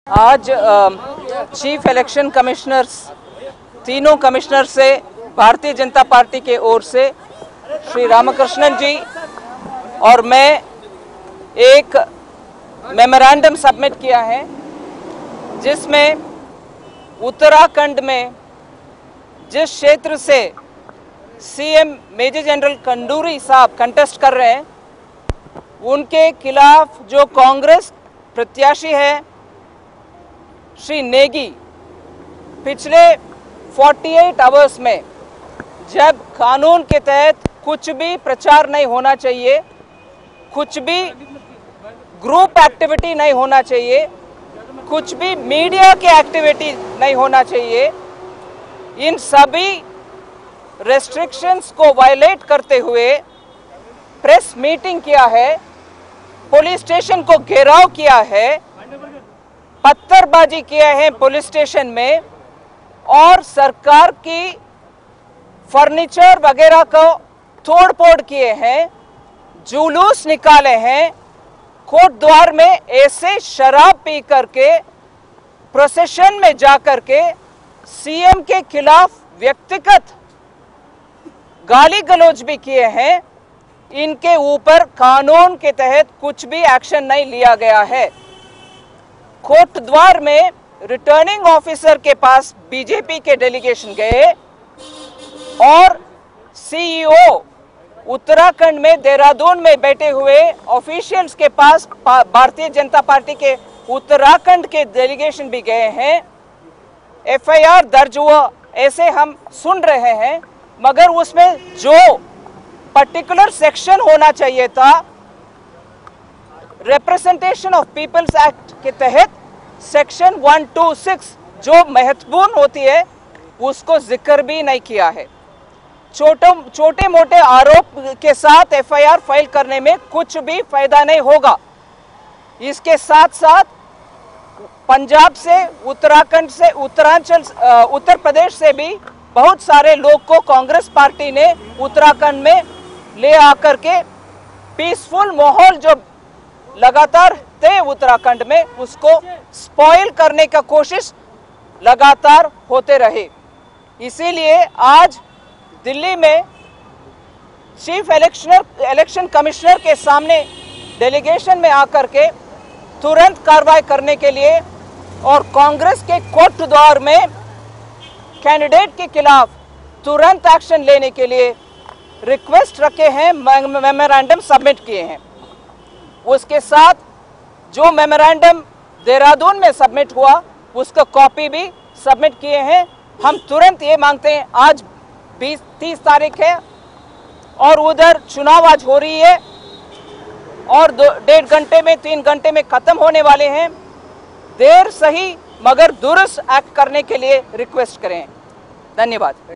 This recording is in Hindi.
आज चीफ इलेक्शन कमिश्नर्स तीनों कमिश्नर से भारतीय जनता पार्टी के ओर से श्री रामकृष्णन जी और मैं एक मेमोरेंडम सबमिट किया है, जिसमें उत्तराखंड में जिस क्षेत्र से सीएम मेजर जनरल खंडूरी साहब कंटेस्ट कर रहे हैं, उनके खिलाफ जो कांग्रेस प्रत्याशी है श्री नेगी, पिछले 48 आवर्स में जब कानून के तहत कुछ भी प्रचार नहीं होना चाहिए, कुछ भी ग्रुप एक्टिविटी नहीं होना चाहिए, कुछ भी मीडिया की एक्टिविटी नहीं होना चाहिए, इन सभी रेस्ट्रिक्शंस को वायलेट करते हुए प्रेस मीटिंग किया है, पुलिस स्टेशन को घेराव किया है, पत्थरबाजी किया है पुलिस स्टेशन में और सरकार की फर्नीचर वगैरह को तोड़-फोड़ किए हैं, जुलूस निकाले हैं, कोर्ट द्वार में ऐसे शराब पी करके प्रोसेशन में जाकर के सीएम के खिलाफ व्यक्तिगत गाली गलौज भी किए हैं। इनके ऊपर कानून के तहत कुछ भी एक्शन नहीं लिया गया है। कोर्ट द्वार में रिटर्निंग ऑफिसर के पास बीजेपी के डेलीगेशन गए और सीईओ उत्तराखंड में देहरादून में बैठे हुए ऑफिशियल्स के पास भारतीय जनता पार्टी के उत्तराखंड के डेलीगेशन भी गए हैं। एफआईआर दर्ज हुआ ऐसे हम सुन रहे हैं, मगर उसमें जो पर्टिकुलर सेक्शन होना चाहिए था रिप्रेजेंटेशन ऑफ पीपल्स एक्ट के तहत सेक्शन 126 जो महत्वपूर्ण होती है, उसको जिक्र भी नहीं किया है। छोटे मोटे आरोप के साथ एफआईआर फाइल करने में कुछ भी फायदा नहीं होगा। इसके साथ साथ पंजाब से, उत्तराखंड से, उत्तर प्रदेश से भी बहुत सारे लोग को कांग्रेस पार्टी ने उत्तराखंड में ले आकर के पीसफुल माहौल जो लगातार थे उत्तराखंड में, उसको स्पॉइल करने का कोशिश लगातार होते रहे। इसीलिए आज दिल्ली में चीफ इलेक्शन कमिश्नर के सामने डेलीगेशन में आकर के तुरंत कार्रवाई करने के लिए और कांग्रेस के कोर्ट द्वार में कैंडिडेट के खिलाफ तुरंत एक्शन लेने के लिए रिक्वेस्ट रखे हैं, मेमोरेंडम सबमिट किए हैं। उसके साथ जो मेमोरेंडम देहरादून में सबमिट हुआ, उसका कॉपी भी सबमिट किए हैं। हम तुरंत ये मांगते हैं, आज 30 तारीख है और उधर चुनाव आज हो रही है और 1.5 घंटे में 3 घंटे में खत्म होने वाले हैं। देर सही मगर दुरुस्त एक्ट करने के लिए रिक्वेस्ट करें। धन्यवाद।